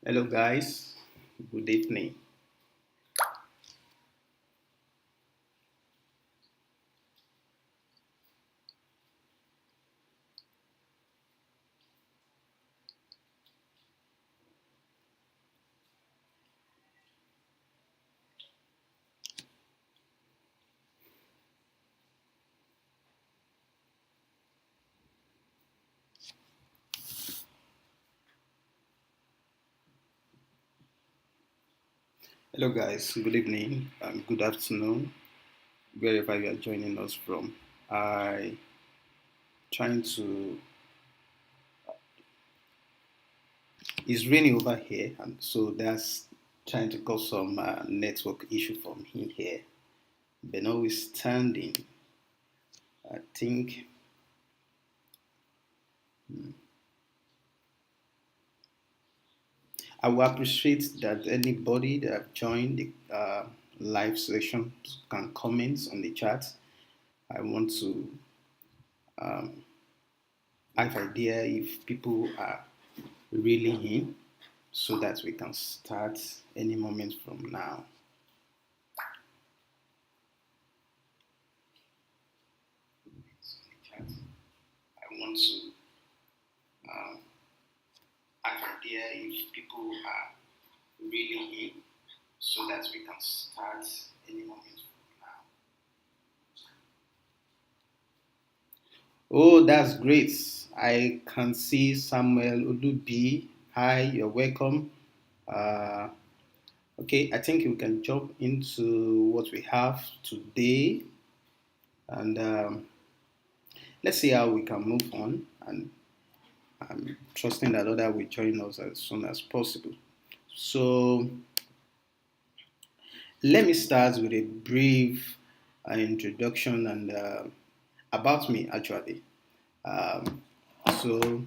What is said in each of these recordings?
Hello, guys. Good evening. Hello, guys. Good evening and good afternoon, wherever you are joining us from. I trying to. It's raining over here, and so that's trying to cause some network issue for me here. But notwithstanding, I think I will appreciate that anybody that have joined the live session can comment on the chat. I want to have idea if people are really in so that we can start any moment from now. I want to have idea if people are really in so that we can start any moment from now. Oh, that's great. I can see Samuel Ulubi. Hi, you're welcome. Uh, okay, I think we can jump into what we have today, and let's see how we can move on. And I'm trusting that other will join us as soon as possible. So let me start with a brief introduction and about me actually. Um, so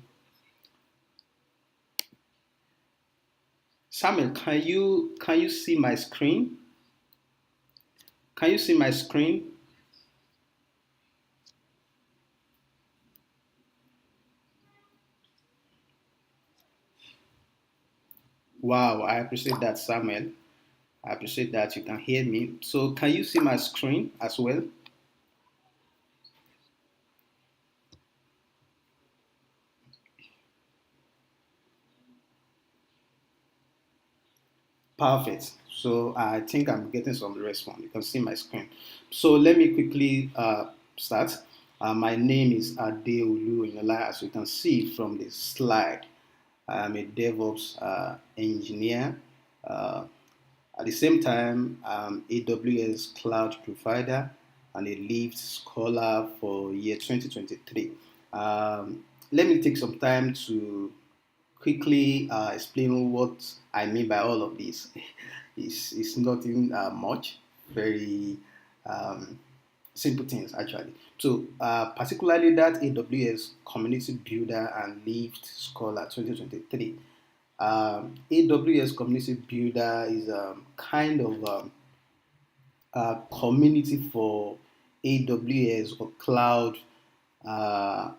Samuel, can you see my screen? Can you see my screen? Wow, I appreciate that, Samuel. I appreciate that you can hear me. So can you see my screen as well? Perfect. So I think I'm getting some response. You can see my screen. So let me quickly start. My name is Adeolu Inola, as you can see from the slide. I'm a DevOps engineer. Uh, at the same time, I'm AWS cloud provider and a lead scholar for year 2023. Let me take some time to quickly explain what I mean by all of this. It's nothing much, very um, simple things actually. So, particularly that AWS Community Builder and Lead Scholar 2023. AWS Community Builder is kind of community for AWS or cloud uh,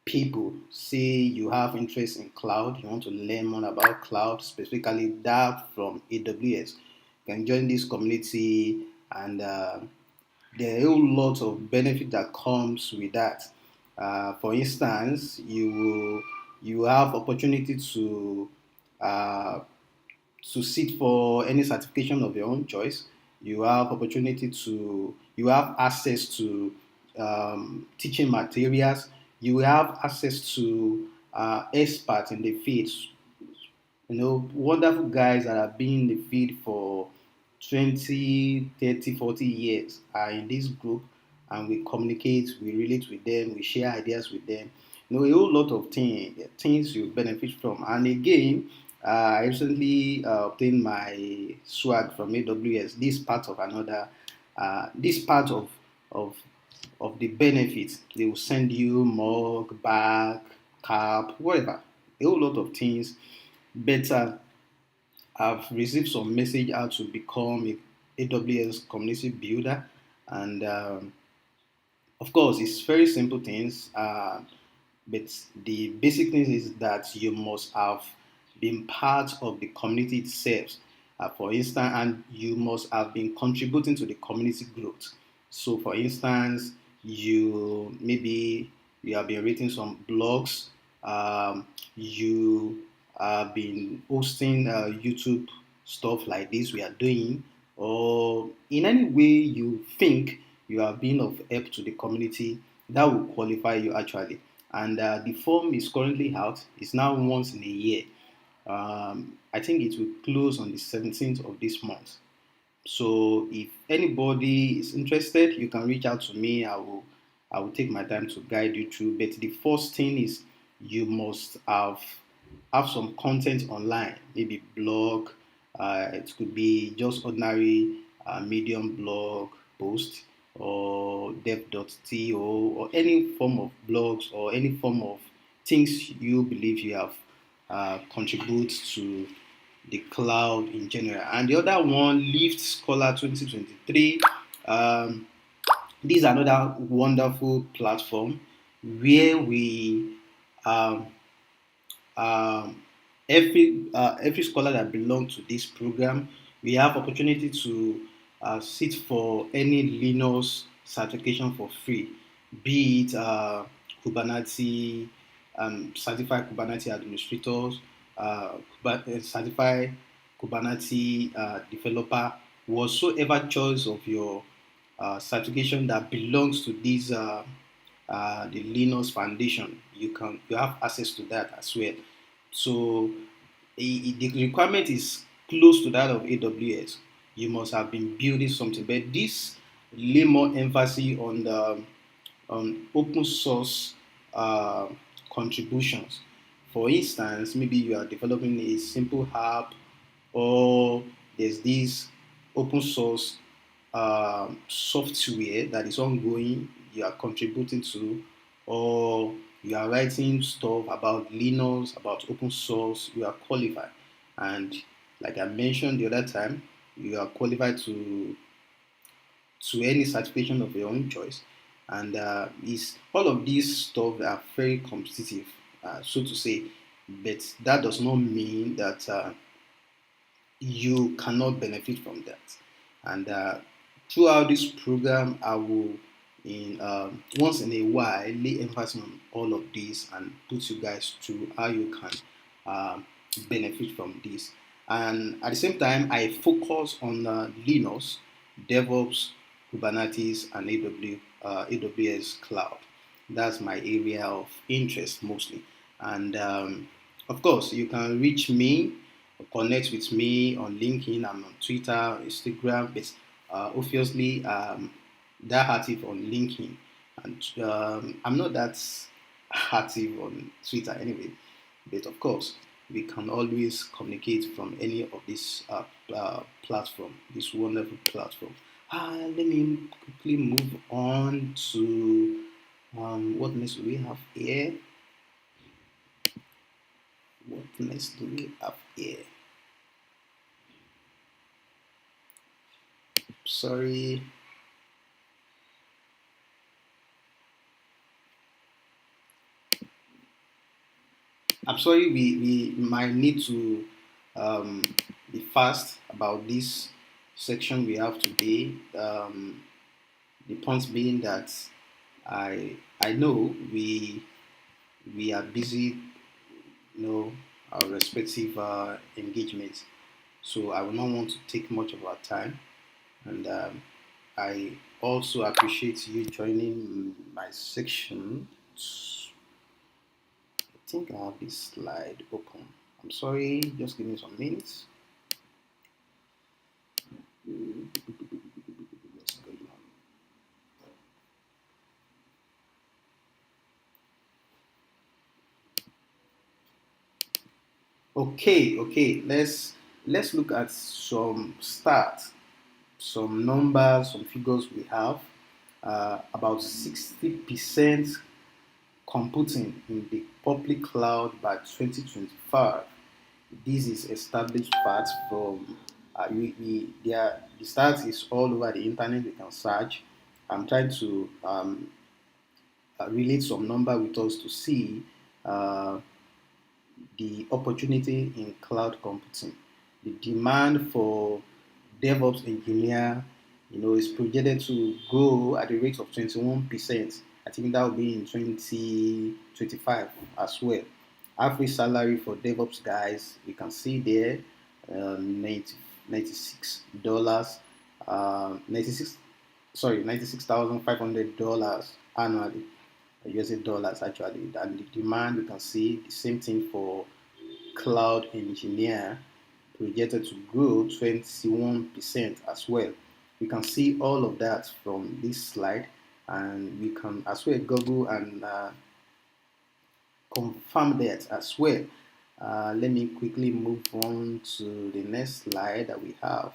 people. Say you have interest in cloud, you want to learn more about cloud, specifically that from AWS. You can join this community, and there are a whole lot of benefit that comes with that. For instance, you have opportunity uh, to sit for any certification of your own choice. You have access to teaching materials. You have access to experts in the field. Wonderful guys that have been in the field for 20, 30, 40 years are in this group, and we communicate, we relate with them, we share ideas with them. A whole lot of things you benefit from. And again, I recently obtained my swag from AWS. This part of of the benefits. They will send you mug, bag, cap, whatever. A whole lot of things. Better, I've received some message how to become a AWS community builder, and of course, it's very simple things. But the basic thing is that you must have been part of the community itself. For instance, and you must have been contributing to the community growth. So, for instance, you have been writing some blogs, you have been hosting YouTube stuff like this we are doing, or in any way you think you are being of help to the community, that will qualify you actually. And the form is currently out. It's now once in a year. I think it will close on the 17th of this month. So if anybody is interested, you can reach out to me. I will take my time to guide you through. But the first thing is you must have some content online, maybe blog. It could be just ordinary Medium blog post or dev.to or any form of blogs or any form of things you believe you have contribute to the cloud in general. And the other one, Lift Scholar 2023. Um, this is another wonderful platform where we um, um, every scholar that belongs to this program, we have opportunity to sit for any Linux certification for free, be it Kubernetes, certified Kubernetes administrators, certified Kubernetes developer, whatsoever choice of your certification that belongs to this the Linux Foundation. You have access to that as well. So the requirement is close to that of AWS. You must have been building something, but this lay more emphasis on the open source uh, contributions. For instance, maybe you are developing a simple app, or there's this open source software that is ongoing you are contributing to, or you are writing stuff about Linux, about open source, you are qualified. And like I mentioned the other time, you are qualified to any certification of your own choice. And is all of these stuff are very competitive, so to say. But that does not mean that you cannot benefit from that. And throughout this program, I will, in once in a while, lay emphasis on all of this and put you guys through how you can uh, benefit from this. And at the same time, I focus on Linux, DevOps, Kubernetes, and AWS Cloud. That's my area of interest mostly. And of course, you can reach me, connect with me on LinkedIn. I'm on Twitter, Instagram, but obviously that active on LinkedIn, and I'm not that active on Twitter anyway. But of course, we can always communicate from any of this platform, this wonderful platform. Let me quickly move on to what next do we have here? What next do we have here? Sorry. I'm sorry, we might need to be fast about this section we have today. The point being that I know we are busy, our respective engagements. So I will not want to take much of our time, and I also appreciate you joining my section. I think I have this slide open. I'm sorry, just give me some minutes. What's going on? Okay. Let's look at some stats, some numbers, some figures we have. About 60% computing in the public cloud by 2025. This is established facts from the stats is all over the internet. You can search. I'm trying to relate some number with us to see uh, the opportunity in cloud computing. The demand for DevOps engineer, is projected to grow at the rate of 21%. I think that will be in 2025 as well. Average salary for DevOps guys, you can see there, 90, $96, 96, sorry, $96,500 annually, USA dollars actually. And the demand, you can see the same thing for cloud engineer, projected to grow 21% as well. We can see all of that from this slide, and we can as well Google and confirm that as well. Let me quickly move on to the next slide that we have.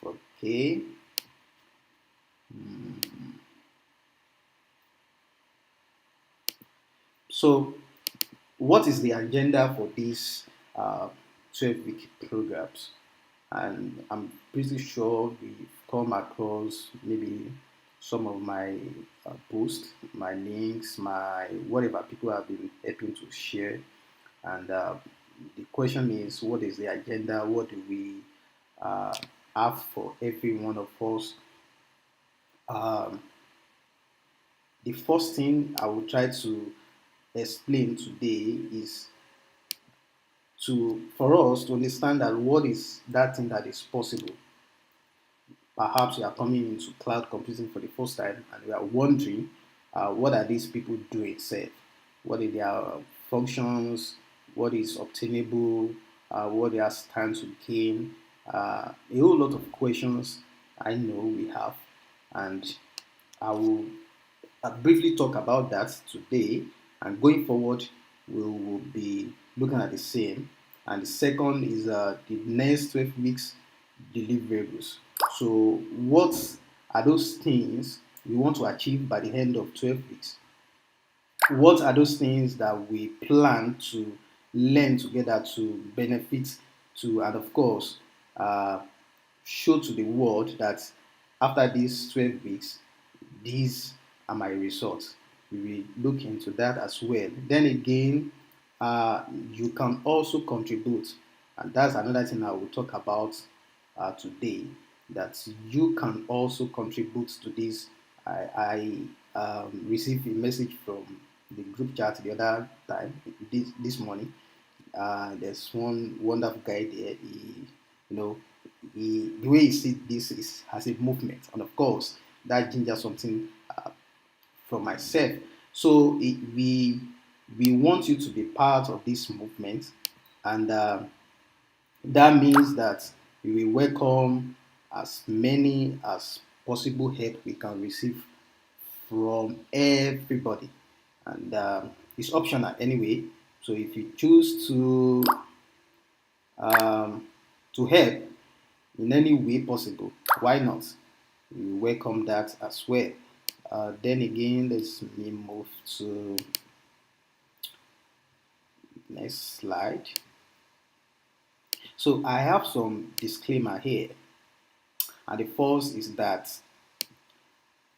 Okay. So, what is the agenda for these 12-week programs? And I'm pretty sure we've come across maybe some of my posts, my links, my whatever people have been helping to share. And the question is, what is the agenda? What do we uh, have for every one of us? Um, the first thing I will try to explain today is for us to understand that what is that thing that is possible. Perhaps you are coming into cloud computing for the first time and we are wondering what are these people doing, say, what are their functions, what is obtainable, what they are stand to gain, a whole lot of questions I know we have, and I will briefly talk about that today, and going forward, we will be looking at the same. And the second is the next 12 weeks deliverables. So, what are those things we want to achieve by the end of 12 weeks? What are those things that we plan to learn together to benefit to, and of course, uh, show to the world that after these 12 weeks, these are my results. We will look into that as well. Then again, you can also contribute, and that's another thing I will talk about today. That you can also contribute to this. I received a message from the group chat the other time this morning. There's one wonderful guy there. You know, the way he sees this is as a movement, and of course that ginger something from myself. So we want you to be part of this movement, and that means that we will welcome as many as possible help we can receive from everybody, and it's optional anyway. So if you choose to help in any way possible, why not? We welcome that as well. Then again, let's me move to next slide. So I have some disclaimer here, and the first is that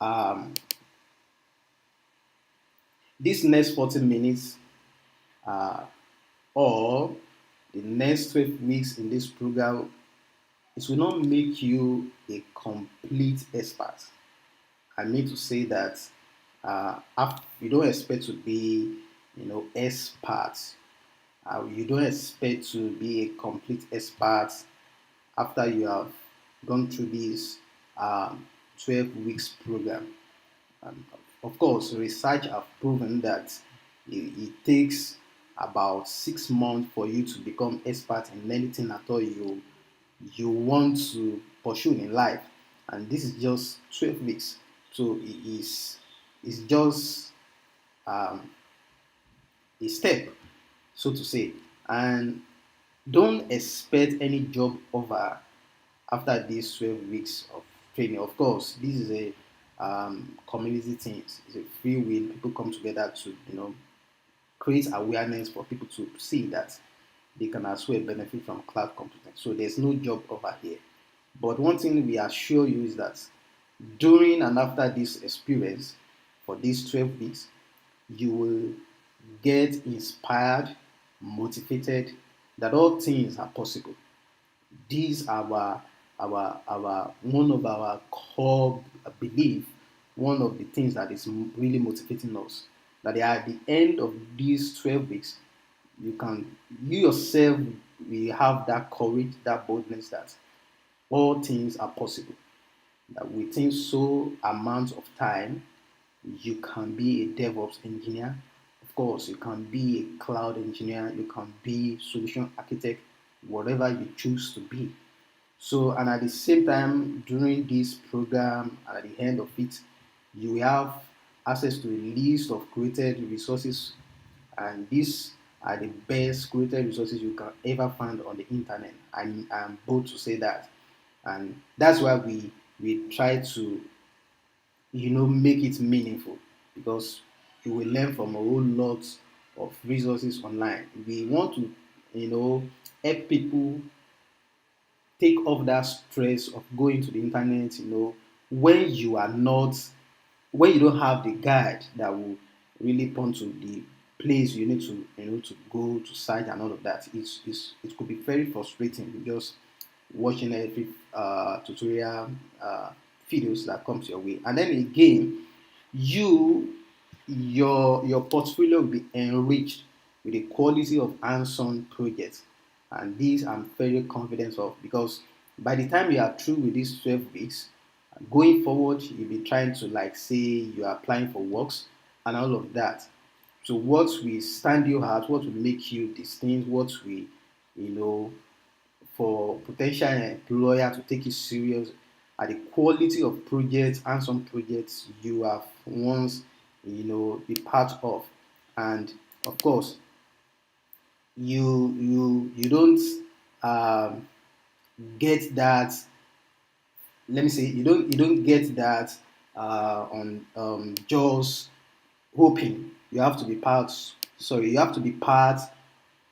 um, this next 40 minutes uh, or the next 12 weeks in this program, it will not make you a complete expert. I mean to say that you don't expect to be, expert. You don't expect to be a complete expert after you have gone through this 12 weeks program. Um, of course, research have proven that it takes about 6 months for you to become expert in anything at all you want to pursue in life, and this is just 12 weeks. So it's just um, a step, so to say, and don't expect any job offer after these 12 weeks of training. Of course, this is a community thing. It's a free will. People come together to create awareness for people to see that they can as well benefit from cloud computing. So there's no job over here. But one thing we assure you is that during and after this experience for these 12 weeks, you will get inspired, motivated that all things are possible. These are our one of our core belief, one of the things that is really motivating us. That at the end of these 12 weeks, you yourself will have that courage, that boldness that all things are possible. That within so amount of time, you can be a DevOps engineer. Of course, you can be a cloud engineer, you can be solution architect, whatever you choose to be. So, and at the same time, during this program, and at the end of it, you will have access to a list of created resources, and these are the best created resources you can ever find on the internet. I'm bold to say that, and that's why we try to make it meaningful, because you will learn from a whole lot of resources online. We want to help people take off that stress of going to the internet, when you are not, when you don't have the guide that will really point to the place you need to, to go to search and all of that. It could be very frustrating just watching every tutorial videos that comes your way. And then again, you your portfolio will be enriched with the quality of hands-on projects, and these I'm very confident of, because by the time you are through with these 12 weeks, going forward you'll be trying to, like, say you are applying for works and all of that. So what will stand you out, what will make you distinct, what will, you know for potential employer to take you serious, at the quality of projects and some projects you have once be part of. And of course, you don't um, get that. Let me say, you don't get that on just hoping. You have to be part. Sorry, you have to be part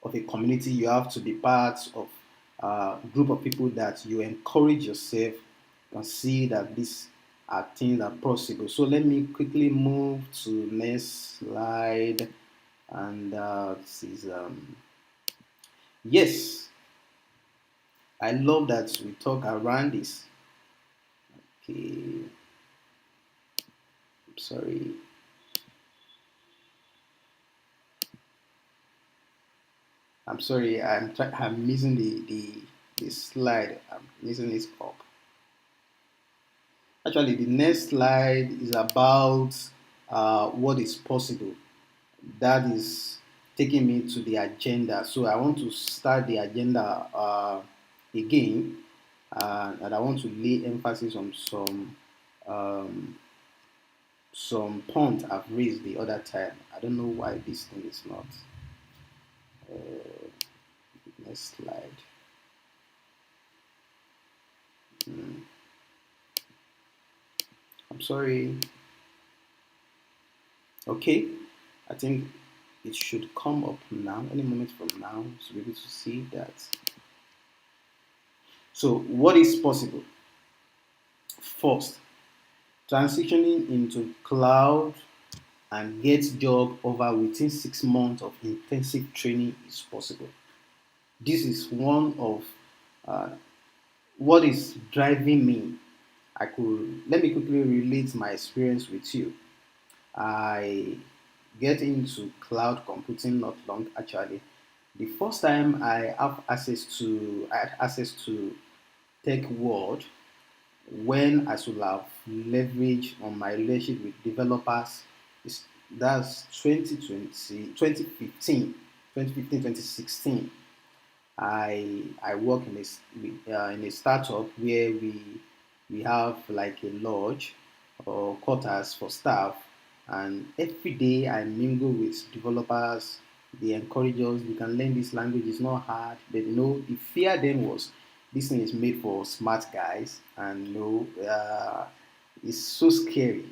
of a community. You have to be part of a group of people that you encourage yourself and see that these are things that are possible. So let me quickly move to next slide. And this is yes, I love that we talk around this. Okay, sorry. I'm sorry. I'm missing the slide. I'm missing it up. Actually, the next slide is about what is possible. That is taking me to the agenda. So I want to start the agenda again, and I want to lay emphasis on some point I've raised the other time. I don't know why this thing is not. Next slide. I'm sorry. Okay, I think it should come up now, any moment from now, to be able to see that. So, what is possible? First, transitioning into cloud and get job over within 6 months of intensive training is possible. This is one of uh, what is driving me. Let me quickly relate my experience with you. I get into cloud computing not long actually. The first time I had access to tech world, when I should have leveraged on my relationship with developers, that's 2016. I work in a startup where we have like a lodge or quarters for staff, and every day I mingle with developers. They encourage us. We can learn this language. It's not hard, but the fear then was this thing is made for smart guys, and it's so scary.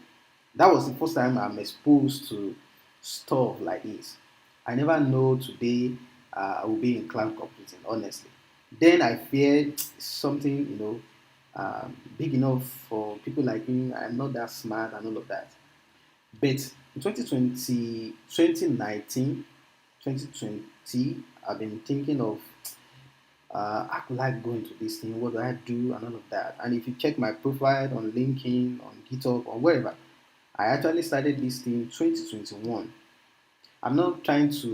That was the first time I'm exposed to stuff like this. I never know today I will be in cloud computing, honestly. Then I feared something, big enough for people like me. I'm not that smart and all of that. But in 2020, 2019, 2020, I've been thinking of I could like go into this thing, what do I do, and all of that. And if you check my profile on LinkedIn, on GitHub, or wherever, I actually started this thing 2021. I'm not trying to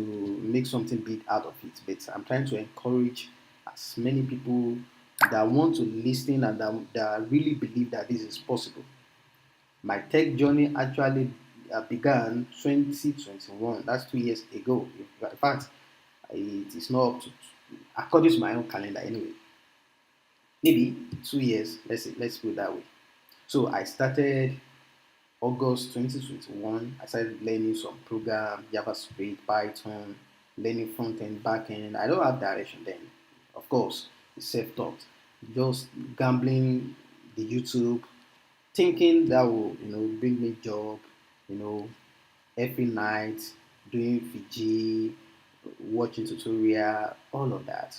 make something big out of it, but I'm trying to encourage as many people that want to listen and that really believe that this is possible. My tech journey actually began 2021. That's 2 years ago. In fact, it is not up to, according to my own calendar anyway. Maybe 2 years. Let's put it that way. So I started August 2021. I started learning some program, JavaScript, Python, learning front end, back end. I don't have direction then. Of course, it's self-taught. Just gambling the YouTube, thinking that will bring me job, you know, every night, doing Fiji, watching tutorial, all of that.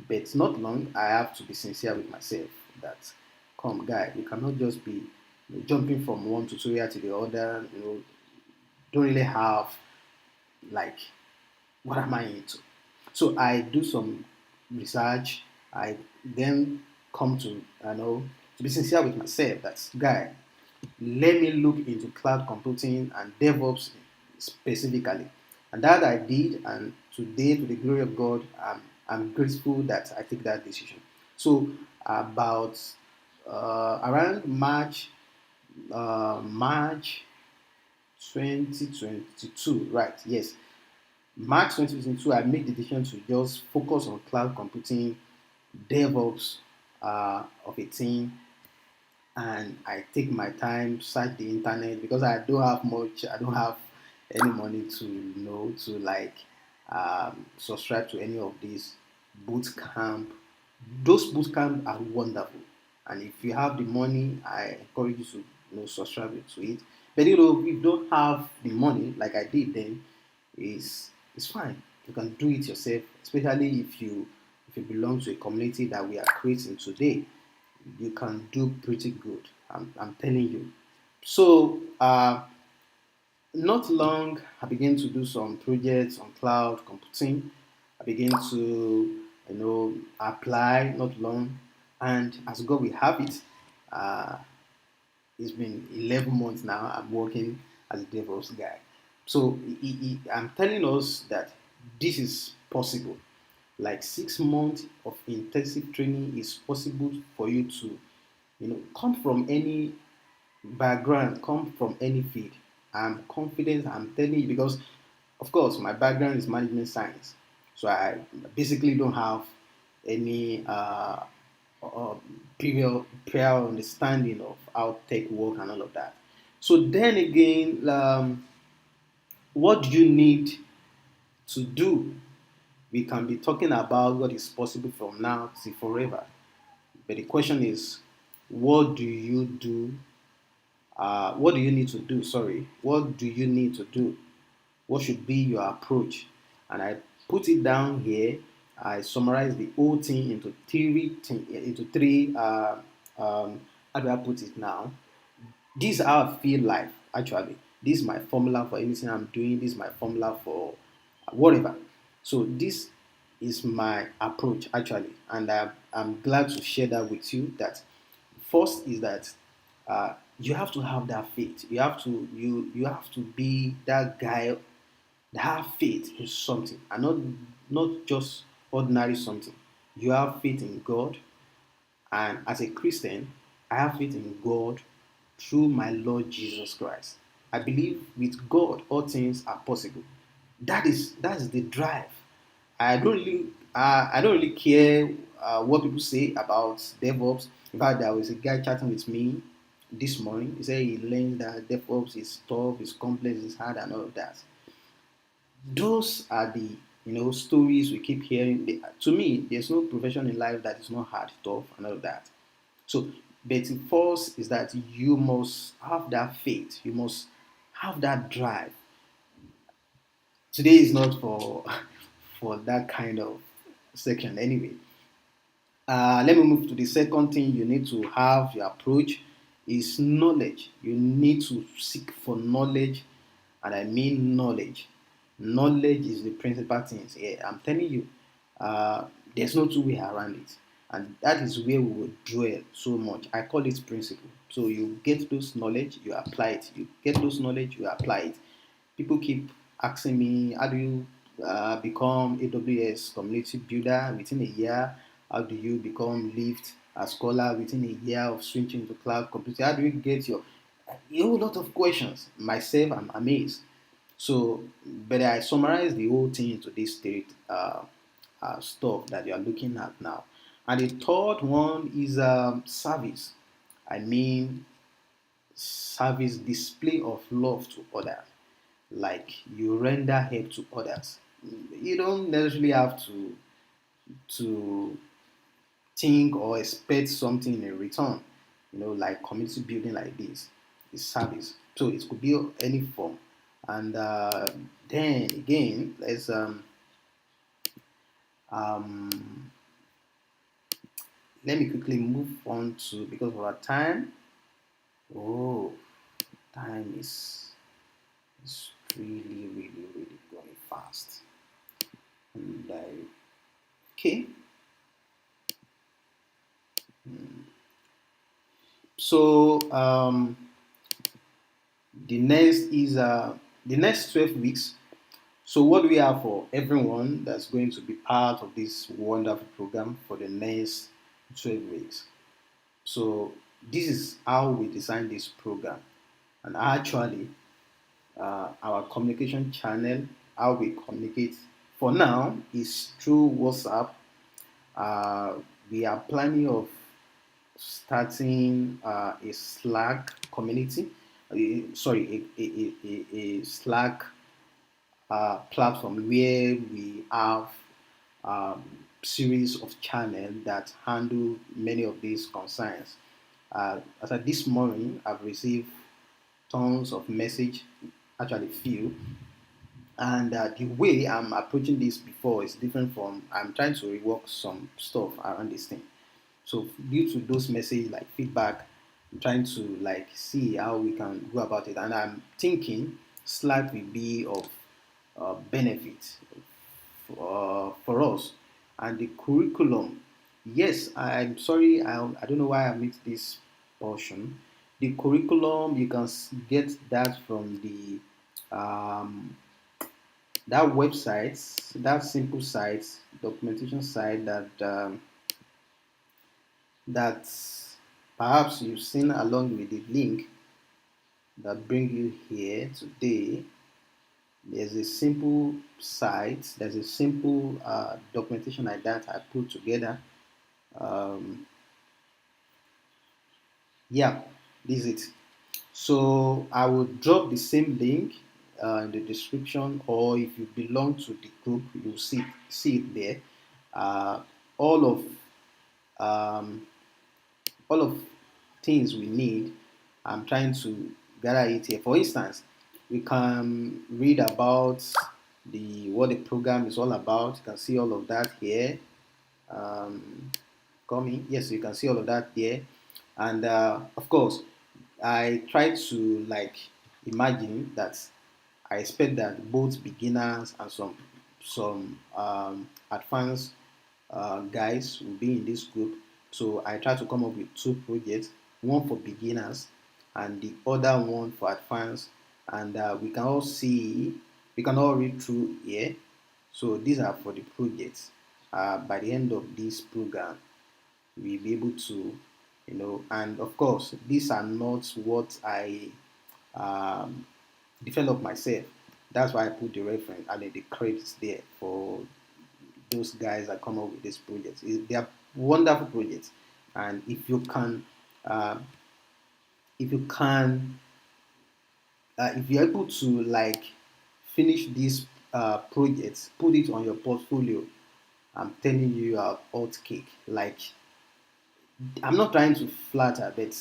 But not long, I have to be sincere with myself that, come, guy, you cannot just be jumping from one tutorial to the other. Don't really have like what am I into. So I do some research. I then come to to be sincere with myself. That's guy. Let me look into cloud computing and DevOps specifically. And that I did, and today, to the glory of God, I'm grateful that I take that decision. So, about around March 2022, right? Yes, March 2022, I made the decision to just focus on cloud computing, DevOps of a team, and I take my time, search the internet because I don't have much. I don't have any money to to like subscribe to any of these boot camp. Those boot camp are wonderful, and if you have the money, I encourage you to subscribe to it. But if you don't have the money, like I did then, it's fine. You can do it yourself, especially if you belong to a community that we are creating today. You can do pretty good. I'm telling you. So, not long, I began to do some projects on cloud computing. I began to, apply. Not long, and as God will have it, uh, it's been 11 months now. I'm working as a DevOps guy. So I'm telling us that this is possible. Like 6 months of intensive training is possible for you to, come from any background, come from any field. I'm confident, I'm telling you, because of course my background is management science. So I basically don't have any uh, prior understanding of how tech work and all of that. So then again, what do you need to do? We can be talking about what is possible from now to forever. But the question is, what do you do? What do you need to do? Sorry, what do you need to do? What should be your approach? And I put it down here. I summarize the whole thing into three. How do I put it now? This is how I feel life. Actually, this is my formula for anything I'm doing. This is my formula for whatever. So this is my approach actually, and I'm glad to share that with you. That first is that you have to have that faith. You have to be that guy that have faith in something, and not just ordinary something. You have faith in God, and as a Christian, I have faith in God through my Lord Jesus Christ. I believe with God all things are possible. That is the drive. I don't really care what people say about DevOps. In fact, there was a guy chatting with me this morning. He said he learned that DevOps is tough, it's complex, it's hard, and all of that. Those are the stories we keep hearing. To me, there's no profession in life that is not hard, tough, and all of that. So, but the first is that you must have that faith. You must have that drive. Today is not for for that kind of section anyway. Let me move to the second thing you need to have your approach is knowledge. You need to seek for knowledge, and I mean knowledge. Knowledge is the principal thing. Yeah, I'm telling you, uh, there's no two way around it, and that is where we will dwell so much. I call it principle. So you get those knowledge, you apply it. You get those knowledge, you apply it. People keep asking me, how do you become AWS community builder within a year? How do you become Lyft a scholar within a year of switching to cloud computing? How do you get your a whole lot of questions? Myself, I'm amazed. So, but I summarize the whole thing into this state stuff that you are looking at now. And the third one is service. I mean, service display of love to others. Like you render help to others. You don't necessarily have to think or expect something in return. Like community building like this is service. So it could be any form. And then again, um, let me quickly move on to because of our time. Oh, time is really, really, really going fast. And okay, so the next 12 weeks. So what do we have for everyone that's going to be part of this wonderful program for the next 12 weeks? So this is how we design this program. And actually, our communication channel, how we communicate for now is through WhatsApp. Uh, we are planning of starting a Slack community. Sorry, a Slack platform where we have um, series of channels that handle many of these concerns. As of this morning, I've received tons of message, actually few, and the way I'm approaching this before is different from I'm trying to rework some stuff around this thing. So due to those messages like feedback, I'm trying to like see how we can go about it, and I'm thinking Slack will be of benefit for us. And the curriculum, yes, I'm sorry, I don't know why I missed this portion. The curriculum, you can get that from the that website, that simple site, documentation site that perhaps you've seen along with the link that bring you here today. There's a simple site, there's a simple documentation like that I put together. Um, yeah, this is it. So I will drop the same link in the description, or if you belong to the group, you'll see it there. Uh, all of um, all of things we need. I'm trying to gather it here. For instance, we can read about the what the program is all about. You can see all of that here. Um, Coming, yes, you can see all of that there. And of course, I try to like imagine that I expect that both beginners and some advanced guys will be in this group. So I try to come up with two projects, one for beginners and the other one for advanced. And we can all read through here. So these are for the projects. By the end of this program, we'll be able to, and of course, these are not what I um, develop myself. That's why I put the reference and then the credits there for those guys that come up with these projects. They are wonderful projects, and uh, if you can, if you're able to like finish these projects, put it on your portfolio. I'm telling you, you are hot cake. Like I'm not trying to flatter, but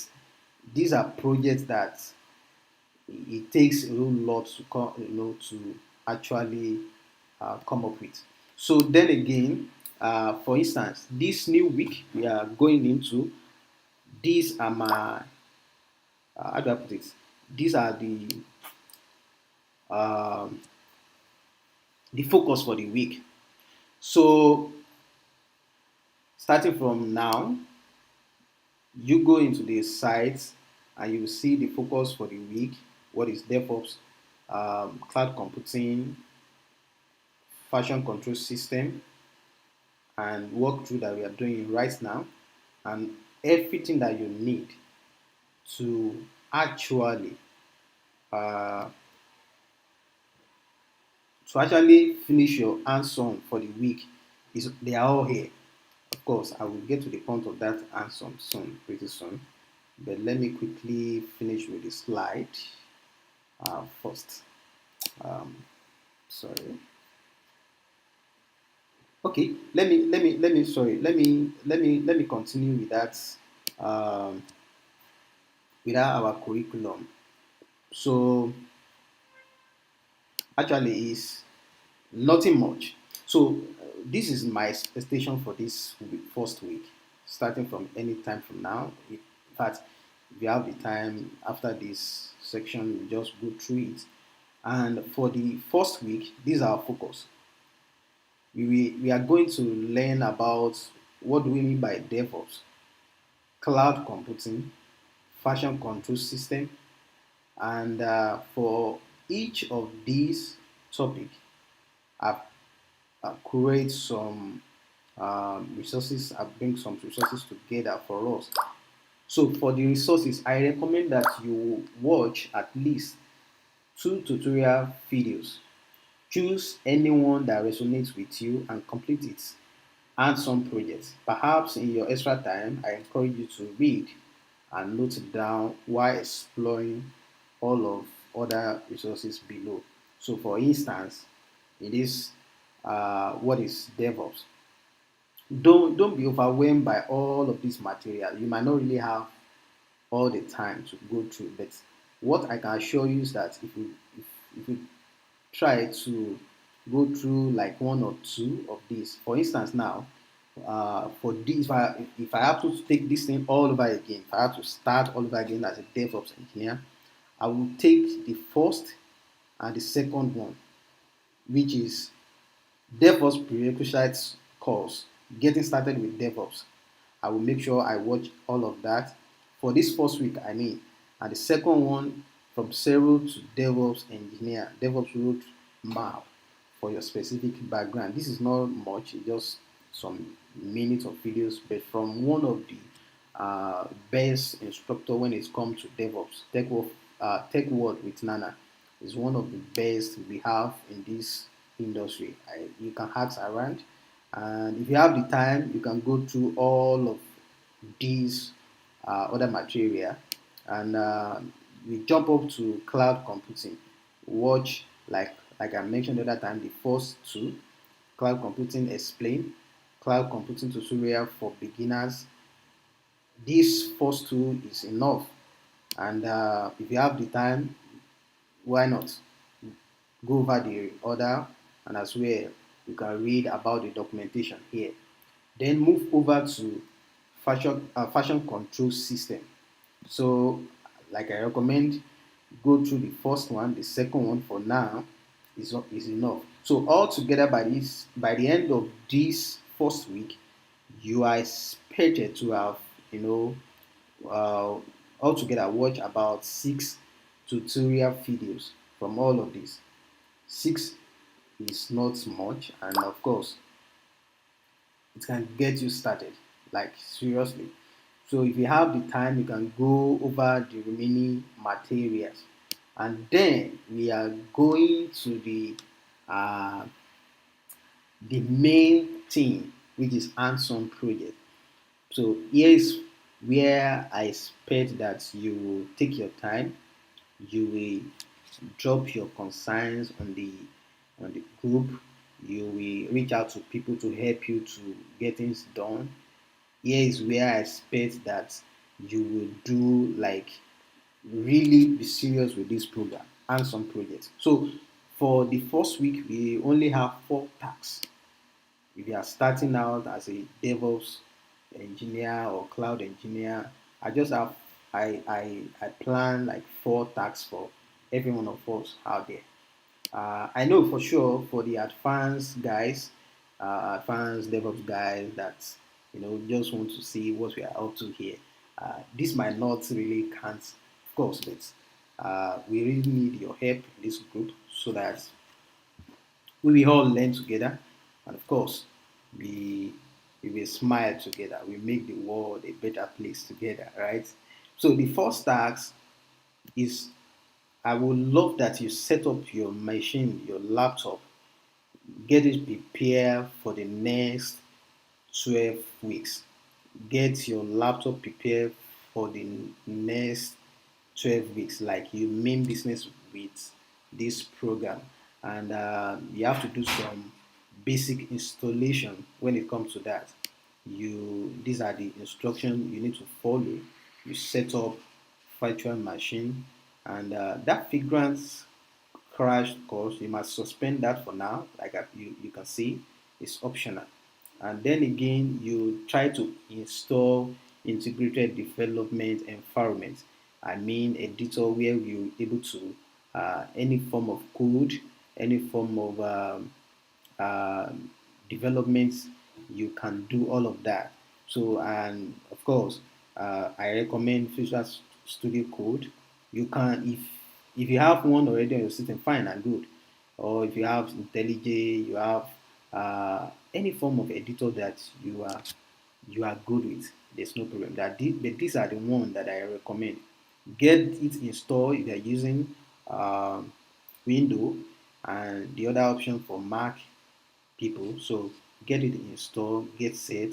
these are projects that it takes a whole lot to to actually come up with. So then again, for instance, this new week we are going into, these are my how do I put it? These are the um, the focus for the week. So starting from now, you go into the site and you will see the focus for the week. What is DevOps, cloud computing, version control system, and walkthrough that we are doing right now, and everything that you need to actually uh, finish your hands-on for the week is they are all here. Of course, I will get to the point of that hands-on soon, pretty soon. But let me quickly finish with the slide first. Um, sorry. Okay, let me continue with that um, our curriculum. So actually, is nothing much. So this is my expectation for this first week, starting from any time from now. In fact, if you have the time after this section, we just go through it. And for the first week, this is our focus. We are going to learn about what do we mean by DevOps, cloud computing, version control system, and for each of these topics, I've create some resources. I bring some resources together for us. So for the resources, I recommend that you watch at least two tutorial videos. Choose anyone that resonates with you and complete it. And some projects. Perhaps in your extra time, I encourage you to read and note it down while exploring all of other resources below. So for instance, it is what is DevOps. Don't be overwhelmed by all of this material. You might not really have all the time to go through, but what I can assure you is that if you try to go through like one or two of these, for instance, now for this, if I have to take this thing all over again, if I have to start all over again as a DevOps engineer, I will take the first and the second one, which is DevOps prerequisites course, getting started with DevOps. I will make sure I watch all of that for this first week, I mean. And the second one, from zero to DevOps engineer, DevOps road map for your specific background. This is not much, it's just some minutes of videos, but from one of the best instructor when it comes to DevOps, Tech World with Nana is one of the best we have in this industry. You can ask around, and if you have the time, you can go through all of these other material, and we jump up to cloud computing. Watch like I mentioned the other time, the first two, cloud computing explain, cloud computing tutorial for beginners. This first two is enough, and if you have the time, why not go over the other, and as well you can read about the documentation here. Then move over to fashion control system. So, like I recommend, go through the first one. The second one for now is enough. So altogether, by the end of this first week, you are expected to have you know uh, altogether watch about 6 tutorial videos from all of this. Six is not much, and of course, it can get you started. Like seriously. So if you have the time, you can go over the remaining materials, and then we are going to uh, the main thing, which is hands-on project. So here is where I expect that you will take your time, you will drop your concerns on the group, you will reach out to people to help you to get things done. Here is where I expect that you will do like really be serious with this program and some projects. So for the first week, we only have 4 tasks. If you are starting out as a DevOps engineer or cloud engineer, I just have I plan like 4 tasks for every one of us out there. I know for sure for the advanced guys, advanced DevOps guys that just want to see what we are up to here. This might not really count, of course, but we really need your help in this group so that we will all learn together, and of course, we we will smile together. We make the world a better place together, right? So the first task is I would love that you set up your machine, your laptop, get it prepared for the next 12 weeks. Get your laptop prepared for the next 12 weeks, like you mean business with this program. And you have to do some basic installation when it comes to that. These are the instructions you need to follow. You set up virtual machine, and that figurance crash course, you must suspend that for now. Like you can see, it's optional. And then again, you try to install integrated development environment. I mean, editor where you're able to any form of code, any form of uh, development, you can do all of that. So, and of course, I recommend Visual Studio Code. You can, if you have one already on your system, fine and good. Or if you have IntelliJ, you have any form of editor that you are good with, there's no problem. But these are the ones that I recommend. Get it installed if you're using Windows, and the other option for Mac people. So get it installed, get set,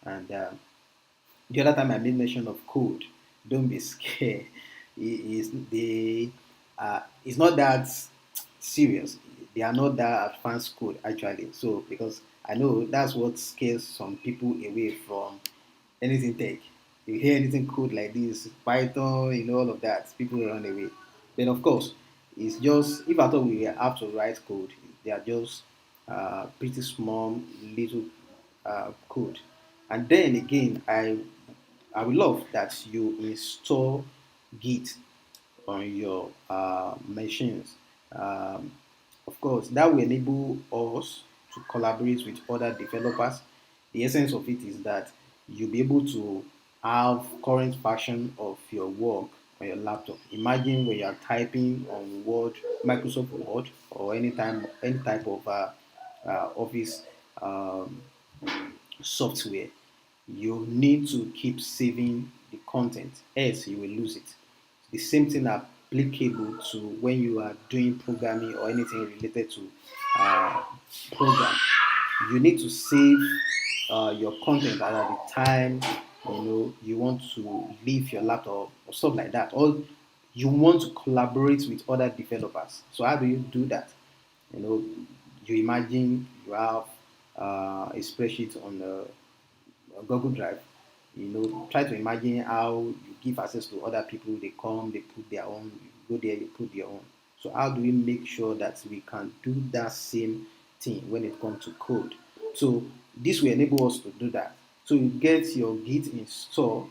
and the other time I made mention of code. Don't be scared. It's not that serious. They are not that advanced code actually. So because I know that's what scares some people away from anything tech. You hear anything code like this, Python, all of that, people will run away. Then of course, it's just if I thought we have to write code, they are just pretty small little code. And then again, I would love that you install Git on your machines. Um, of course, that will enable us to collaborate with other developers. The essence of it is that you'll be able to have current version of your work on your laptop. Imagine when you are typing on Word, Microsoft Word, or any type of office um, software, you need to keep saving the content, else you will lose it. The same thing applicable to when you are doing programming or anything related to uh, program. You need to save your content at the time you want to leave your laptop or stuff like that, or you want to collaborate with other developers. So how do you do that? You know, you imagine you have a spreadsheet on Google Drive. Try to imagine how you give access to other people. They come, they put their own. You go there, you put their own. So how do we make sure that we can do that same thing when it comes to code? So this will enable us to do that. So you get your Git install.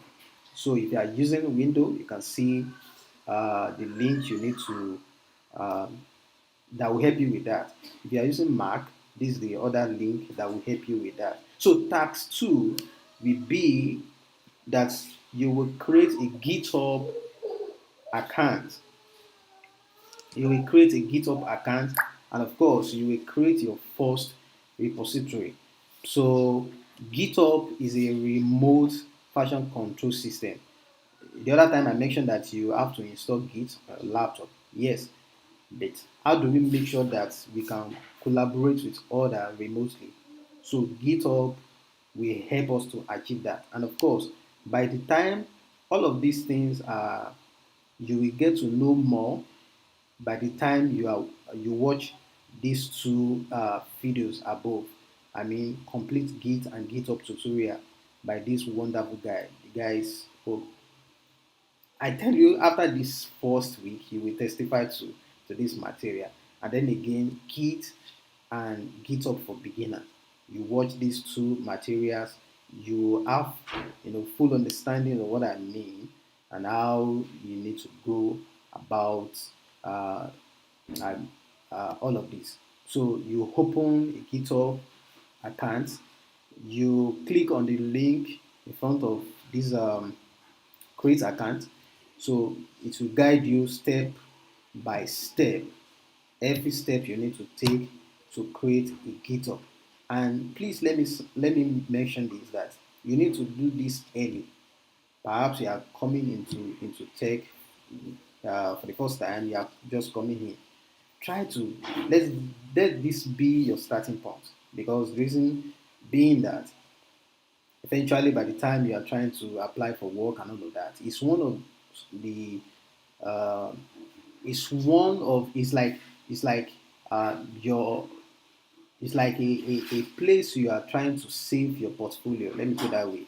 So if you are using Windows, you can see the link you need to um, that will help you with that. If you are using Mac, this is the other link that will help you with that. So task 2 will be that you will create a GitHub account. You will create a GitHub account, and of course, you will create your first repository. So GitHub is a remote version control system. The other time I mentioned that you have to install Git on your laptop. Yes, but how do we make sure that we can collaborate with others remotely? So GitHub will help us to achieve that. And of course, by the time all of these things are, you will get to know more by the time you watch these two videos above. I mean, complete Git and GitHub tutorial by this wonderful guy. The guy is, oh, I tell you, after this first week, you will testify to this material. And then again, Git and GitHub for beginners. You watch these two materials, you have full understanding of what I mean and how you need to go about uh, all of this. So you open a GitHub account, you click on the link in front of this create account. So it will guide you step by step, every step you need to take to create a GitHub. And please let me mention this, that you need to do this early. Perhaps you are coming into tech for the first time. You are just coming in. Try to let let this be your starting point, because the reason being that eventually by the time you are trying to apply for work and all of that, it's one of the uh, it's like your it's like a place you are trying to save your portfolio. Let me put it that way.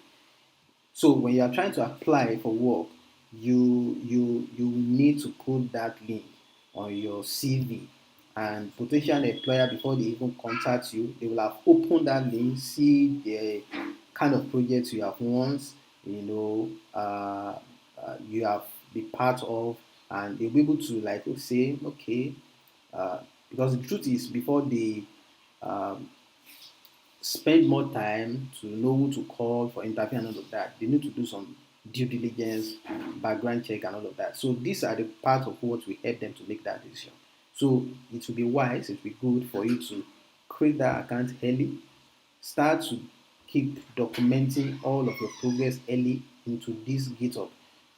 So when you are trying to apply for work, you need to put that link on your CV, and potential employer, before they even contact you, they will have opened that link, see the kind of projects you have once, you have been part of, and they'll be able to like say, okay, because the truth is, before they um, spend more time to know who to call for interview and all of that, they need to do some due diligence, background check, and all of that. So these are the part of what will help them to make that decision. So it will be wise, it will be good for you to create that account early, start to keep documenting all of your progress early into this GitHub.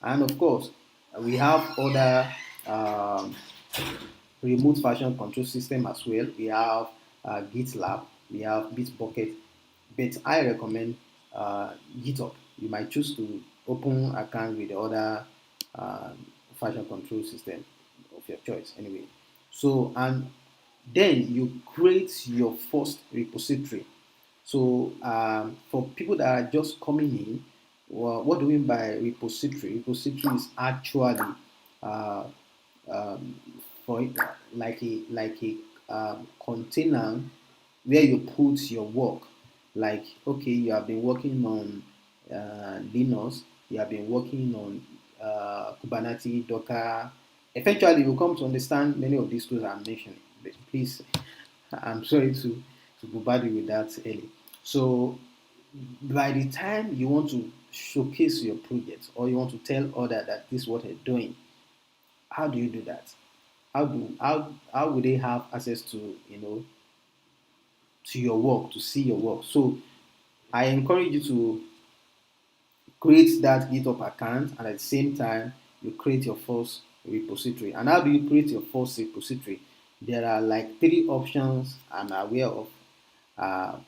And of course, we have other um, remote version control system as well. We have GitLab, we have Bitbucket, but I recommend GitHub. You might choose to open account with the other uh, version control system of your choice anyway. So, and then you create your first repository. So for people that are just coming in, well, what do we mean by repository? Repository is actually uh, um, for like a container where you put your work. Like, okay, you have been working on Linux, you have been working on Kubernetes, Docker. Eventually, you come to understand many of these tools I'm mentioning. But please, I'm sorry to bombard you with that early. So by the time you want to showcase your project, or you want to tell others that this is what you're doing, how do you do that? How would they have access to to your work, to see your work? So I encourage you to create that GitHub account, and at the same time you create your first repository. And how do you create your first repository? There are like three options I'm aware of. Uh,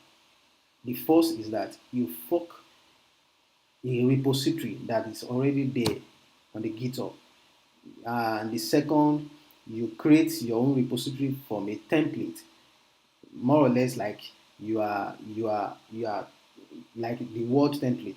the first is that you fork a repository that is already there on the GitHub. And the second, you create your own repository from a template, more or less like you are like the word template.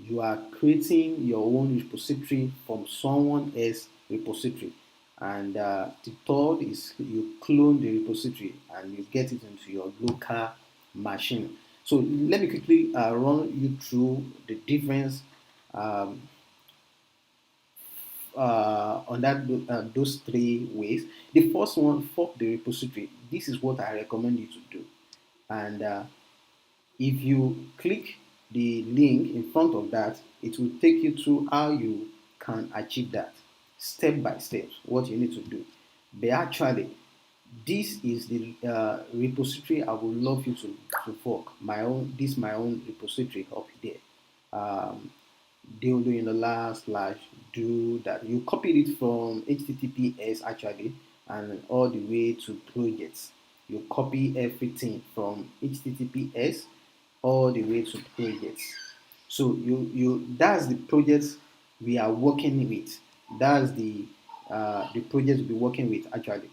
You are creating your own repository from someone else's repository. And the third is you clone the repository and you get it into your local machine. So let me quickly run you through the difference um, on those three ways. The first one, fork the repository. This is what I recommend you to do. And if you click the link in front of that, it will take you through how you can achieve that, step by step, what you need to do. But actually, this is the repository I would love you to fork. My own repository up there. Um, dildo in the last slash do that. You copied it from HTTPS actually, and all the way to projects. You copy everything from HTTPS all the way to projects. So you that's the projects we are working with. That's the projects we'll be working with actually.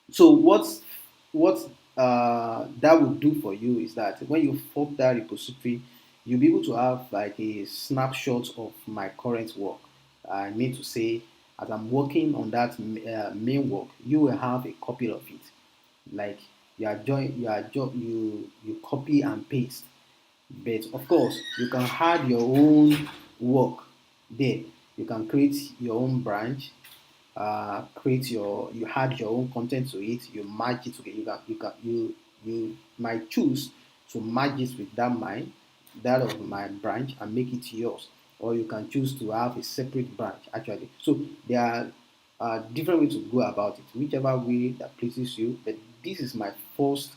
So what that will do for you is that when you fork that repository, you'll be able to have like a snapshot of my current work. I mean to say, as I'm working on that main work, you will have a copy of it. Like you copy and paste. But of course, you can add your own work there. You can create your own branch, create you add your own content to it, you merge it together. You might choose to merge it with that of my branch and make it yours, or you can choose to have a separate branch actually. So there are different ways to go about it, whichever way that pleases you. But this is my first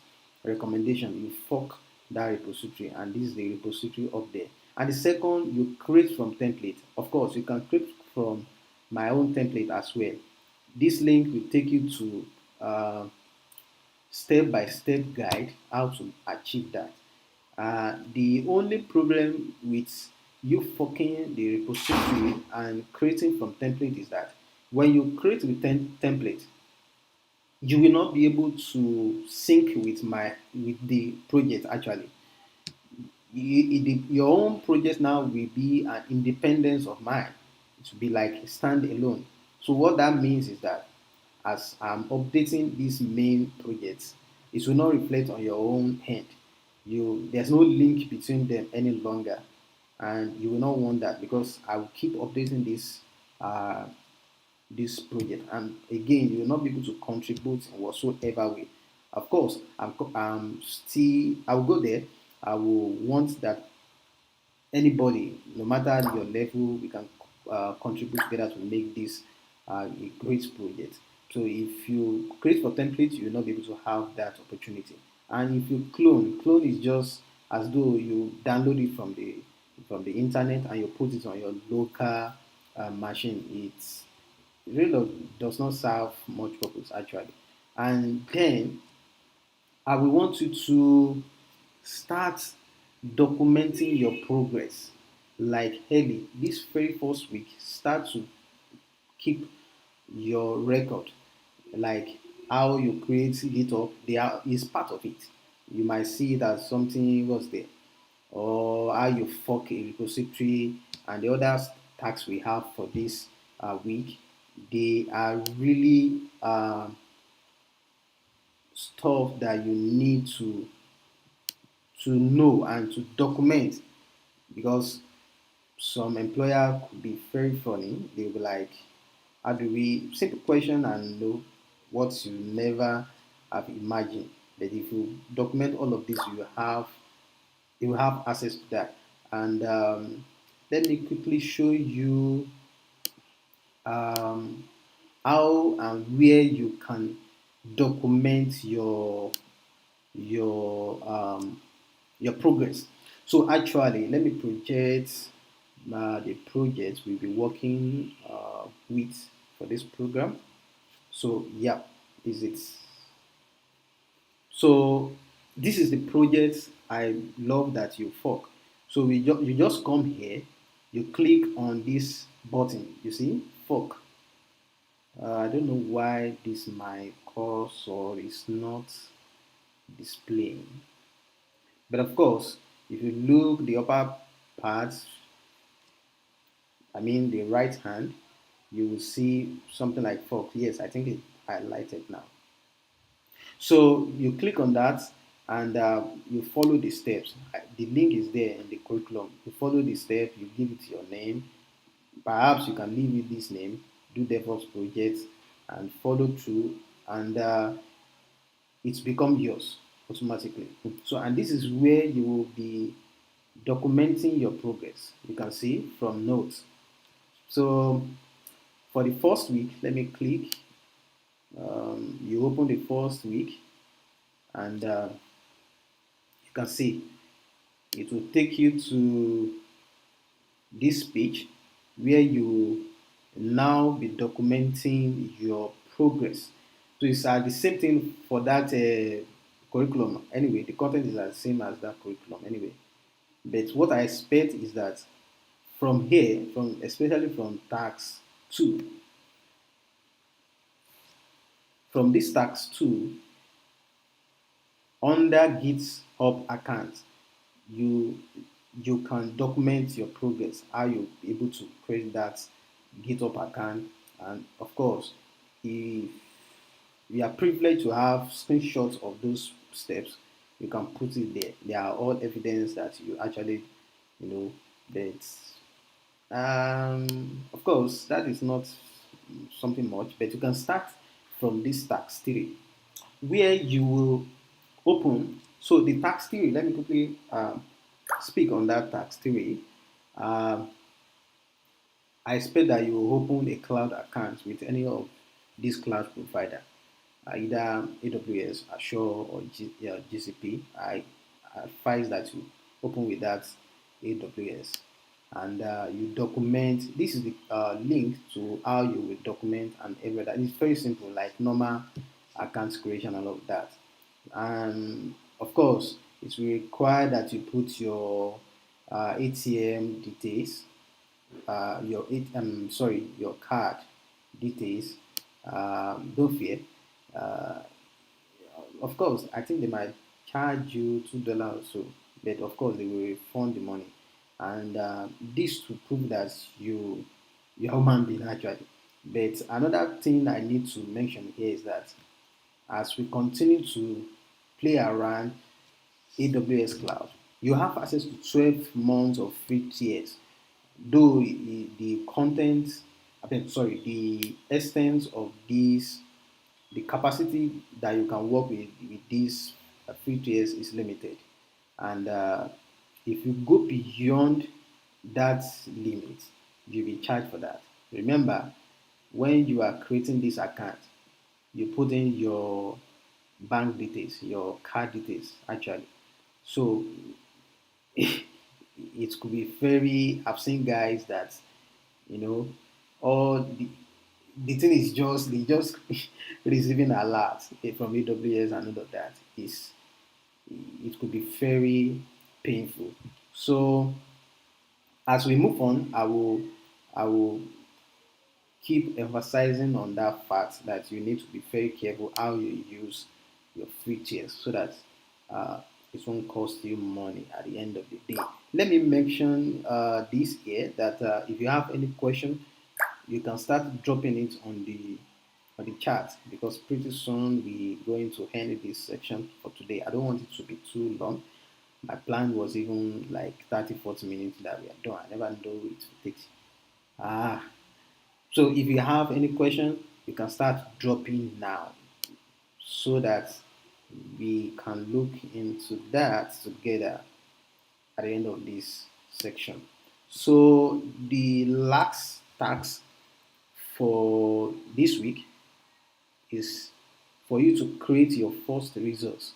recommendation: you fork that repository, and this is the repository up there. And the second, you create from template. Of course, you can create from my own template as well. This link will take you to step-by-step guide how to achieve that. The only problem with you forking the repository and creating from template is that when you create with template, you will not be able to sync with the project actually. Your own project now will be an independence of mine. It will be like stand alone. So what that means is that as I'm updating these main projects, it will not reflect on your own end. There's no link between them any longer, and you will not want that because I will keep updating uh, this project, and again, you will not be able to contribute in whatsoever way. Of course, I will go there. I will want that anybody, no matter your level, we can contribute together to make this a great project. So if you create for templates, you will not be able to have that opportunity. And if you clone is just as though you download it from the internet and you put it on your local machine. It really does not serve much purpose actually. And then I will want you to start documenting your progress. Like early, this very first week, start to keep your record. Like how you create GitHub, is part of it. You might see it as something was there, or how you fork a repository, and the other tasks we have for this week. They are really stuff that you need to know and to document, because some employer could be very funny. They'll be like, how do we simple question and know what you never have imagined. But if you document all of this, you will have access to that. And let me quickly show you um, how and where you can document your um, your progress. So actually, let me project the project we'll be working with for this program. So yeah, is it? So this is the project I love that you fork. So you just come here, you click on this button. You see, fork. I don't know why this my cursor is not displaying. But of course, if you look the upper part, I mean the right hand, you will see something like fork. Yes, I think it highlighted now. So you click on that and you follow the steps. The link is there in the curriculum. You follow the step, you give it your name. Perhaps you can leave it this name, do DevOps projects, and follow through, and it's become yours automatically. So, and this is where you will be documenting your progress. You can see from notes. So, for the first week, let me click. You open the first week, and you can see it will take you to this page where you now be documenting your progress. So it's the same thing for that curriculum. Anyway, the content is the same as that curriculum. Anyway, but what I expect is that from here, from especially from tax two, from this tax two, under GitHub account, you you can document your progress, how you're able to create that GitHub account, and of course, if you are privileged to have screenshots of those steps, you can put it there. They are all evidence that you actually, you know, that of course that is not something much, but you can start from this tax 3, where you will open. So the tax 3, let me quickly speak on that tax 3. Um, I expect that you will open a cloud account with any of these cloud provider, either AWS, Azure, or GCP. I advise that you open with that AWS, and you document. This is the link to how you will document and everything. It's very simple, like normal account creation and all of that. And of course, it will require that you put your ATM details, your card details. Don't fear. Uh, of course, I think they might charge you $2 or so, but of course they will refund the money, and this to prove that you're a human being actually. But another thing I need to mention here is that as we continue to play around AWS cloud, you have access to 12 months of free tiers, though the content, the extent of these, the capacity that you can work with these free tiers is limited. And if you go beyond that limit, you'll be charged for that. Remember, when you are creating this account, you put in your bank details, your card details, actually. So it could be very. I've seen guys that, you know, all the thing is just they just receiving alert from AWS and all of that is, it could be very painful. So as we move on, I will keep emphasizing on that fact that you need to be very careful how you use your free tiers so that uh, it won't cost you money at the end of the day. Let me mention this here that if you have any question, you can start dropping it on the chat, because pretty soon we're going to end this section for today. I don't want it to be too long. My plan was even like 30-40 minutes that we are done. I never know it takes. Ah, so if you have any question, you can start dropping now so that we can look into that together at the end of this section. So the last task for this week is for you to create your first results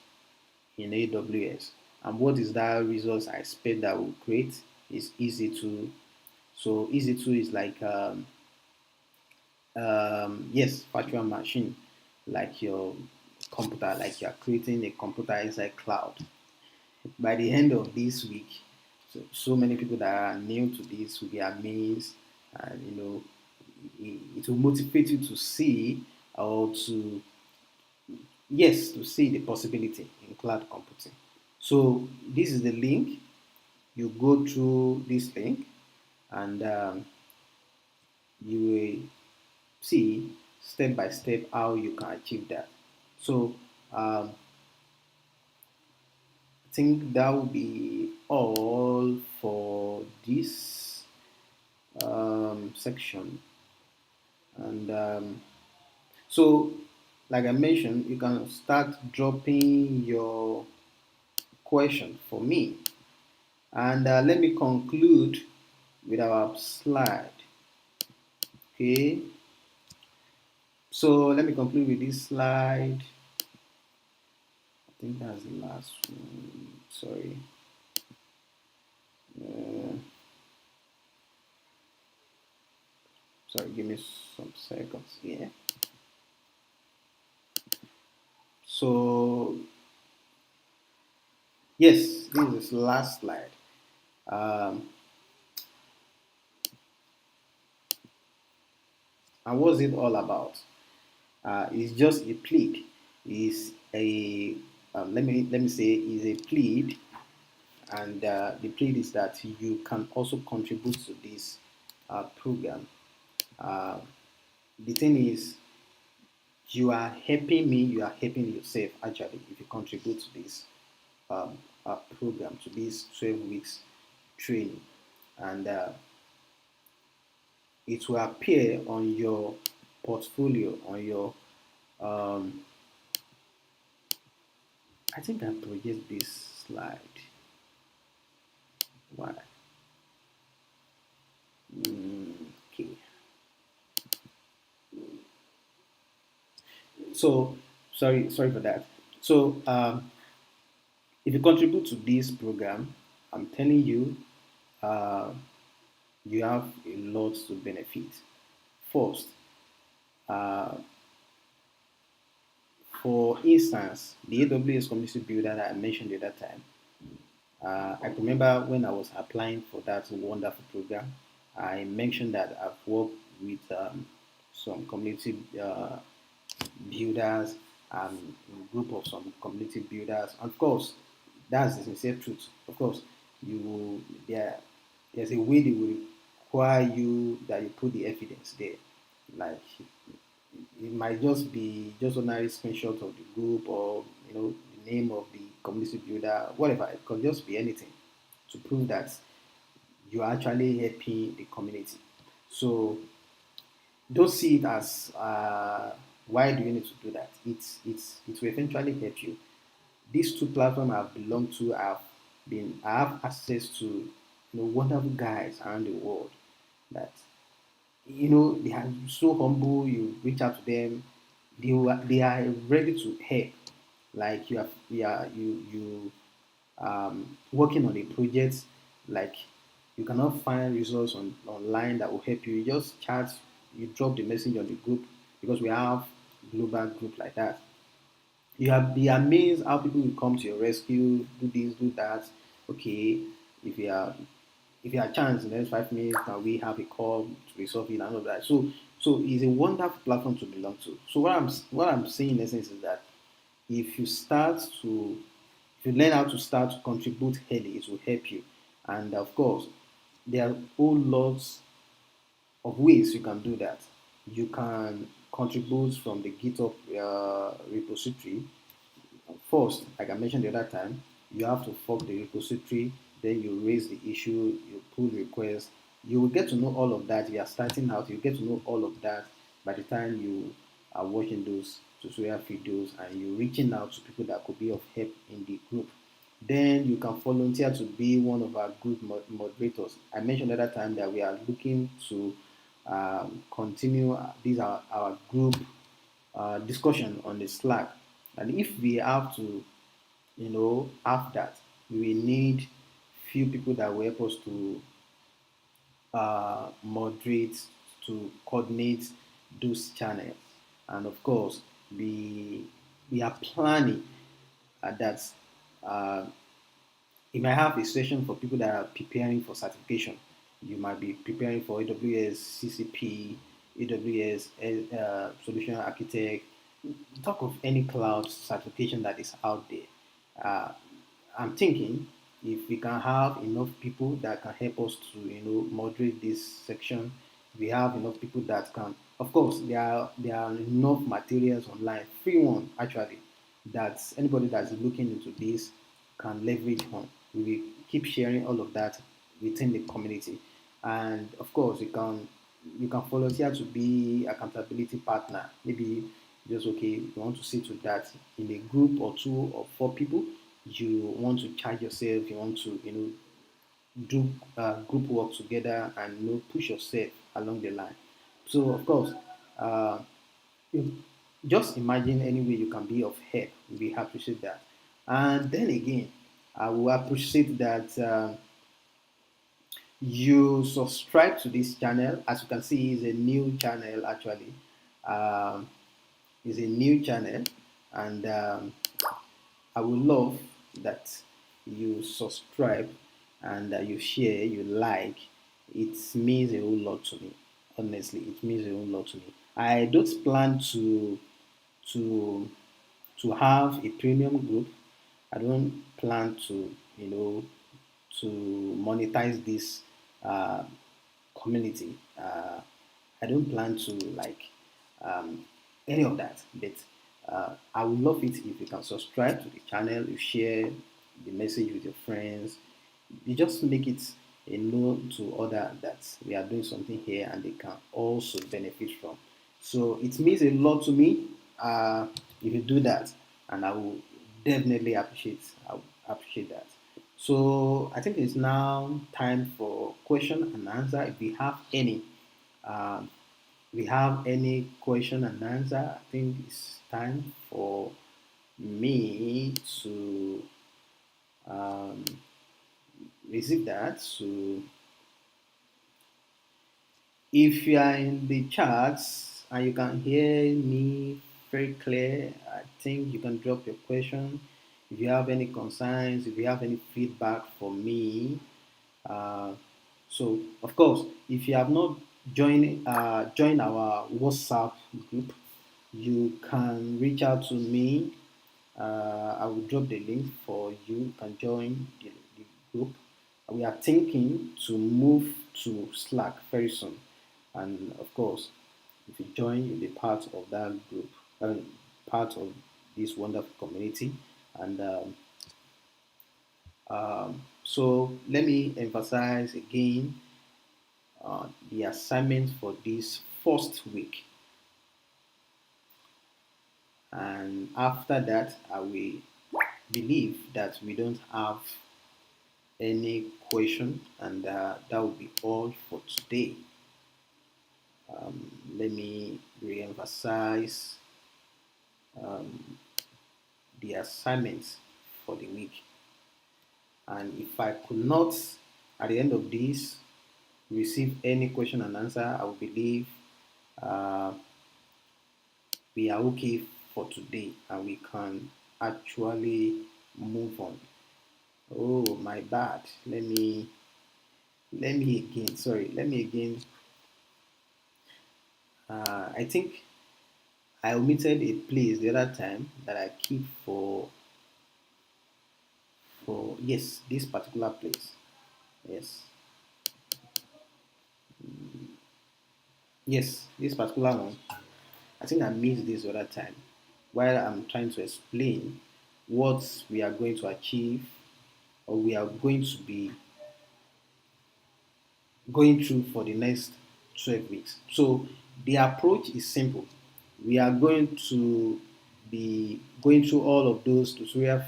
in AWS. And what is that results I expect that will create is EC2. So EC2 is like yes, virtual machine, like your computer, like you're creating a computer inside cloud. By the end of this week, so many people that are new to this will be amazed, and it will motivate you to see, or to, yes, to see the possibility in cloud computing. So this is the link. You go through this link, and you will see step by step how you can achieve that. So I think that will be all for this section. And so, like I mentioned, you can start dropping your question for me. And let me conclude with our slide. Okay. So let me conclude with this slide. I think that's the last one. Sorry. Uh, Sorry, give me some seconds here. So yes, this is the last slide. Um, and what's it all about? It's just a plead. Is a let me say is a plead, and the plead is that you can also contribute to this program. Uh, the thing is, you are helping me, you are helping yourself actually if you contribute to this program, to this 12 weeks training, and it will appear on your portfolio on your um, I think I project this slide. Why? Okay. So sorry for that. So if you contribute to this program, I'm telling you, uh, you have a lot to benefit. First, uh, for instance, the AWS Community Builder that I mentioned the other time, I remember when I was applying for that wonderful program, I mentioned that I've worked with some community builders, a group of some community builders. And of course, that's the sincere truth. Of course, you there's a way they will require you that you put the evidence there. Like it might just be just ordinary screenshot of the group or the name of the community builder, whatever. It could just be anything to prove that you are actually helping the community. So don't see it as why do you need to do that? It will eventually help you. These two platforms I've belonged to I have access to wonderful guys around the world that they are so humble. You reach out to them, they are ready to help. Like you working on a project, like you cannot find resource online that will help you. You just chat, you drop the message on the group because we have global group like that. You have be amazed how people will come to your rescue, do this, do that. Okay, if you are if you have chance in the next 5 minutes, can we have a call to resolve it and all of that? So it's a wonderful platform to belong to. So what I'm saying in essence is that if you start to if you learn how to start to contribute early, it will help you. And of course, there are whole lots of ways you can do that. You can contribute from the GitHub repository. First, like I mentioned the other time, you have to fork the repository, then you raise the issue, you pull requests. You will get to know all of that. If you are starting out, you get to know all of that by the time you are watching those tutorial videos and you're reaching out to people that could be of help in the group. Then you can volunteer to be one of our group moderators. I mentioned the other time that we are looking to continue these are our group discussion on the Slack. And if we have to, have that, we will need few people that will help us to moderate, to coordinate those channels. And of course, we are planning that uh, you might have a session for people that are preparing for certification. You might be preparing for AWS CCP, AWS Solution Architect. Talk of any cloud certification that is out there. Uh, I'm thinking if we can have enough people that can help us to moderate this section, we have enough people that can. Of course, there are enough materials online, free one actually, that anybody that's looking into this can leverage on. We will keep sharing all of that within the community, and of course, you can volunteer to be accountability partner. Maybe just okay, you want to see to that in a group or two or four people. You want to charge yourself. You want to do group work together and push yourself along the line. So of course, uh, just imagine any way you can be of help. We appreciate that. And then again, I will appreciate that you subscribe to this channel. As you can see, it's a new channel actually. Um, it's a new channel, and I would love that you subscribe and you share, you like. It means a whole lot to me. Honestly, it means a whole lot to me. I don't plan to to have a premium group. I don't plan to monetize this uh, community. I don't plan to like um, any of that, but I would love it if you can subscribe to the channel, you share the message with your friends, you just make it a known to other that we are doing something here and they can also benefit from. So it means a lot to me if you do that, and I will definitely appreciate that. So I think it's now time for question and answer. If we have any, um, we have any question and answer. I think it's time for me to um, receive that. So if you are in the charts and you can hear me very clear, I think you can drop your question. If you have any concerns, if you have any feedback for me, uh, so of course, if you have not joined our WhatsApp group, you can reach out to me. I will drop the link for you. You can join the group. We are thinking to move to Slack very soon, and of course, if you join, you'll be part of that group, part of this wonderful community. And so let me emphasize again the assignment for this first week. And after that, I will believe that we don't have any question, and that will be all for today. Let me re-emphasize the assignments for the week. And if I could not, at the end of this, receive any question and answer, I will believe uh, we are okay for today and we can actually move on. Oh, my bad. Let me again. Sorry, let me again. I think I omitted a place the other time that I keep for yes, this particular place. Yes, yes, this particular one. I think I missed this the other time while I'm trying to explain what we are going to achieve or we are going to be going through for the next 12 weeks. So the approach is simple. We are going to be going through all of those tutorial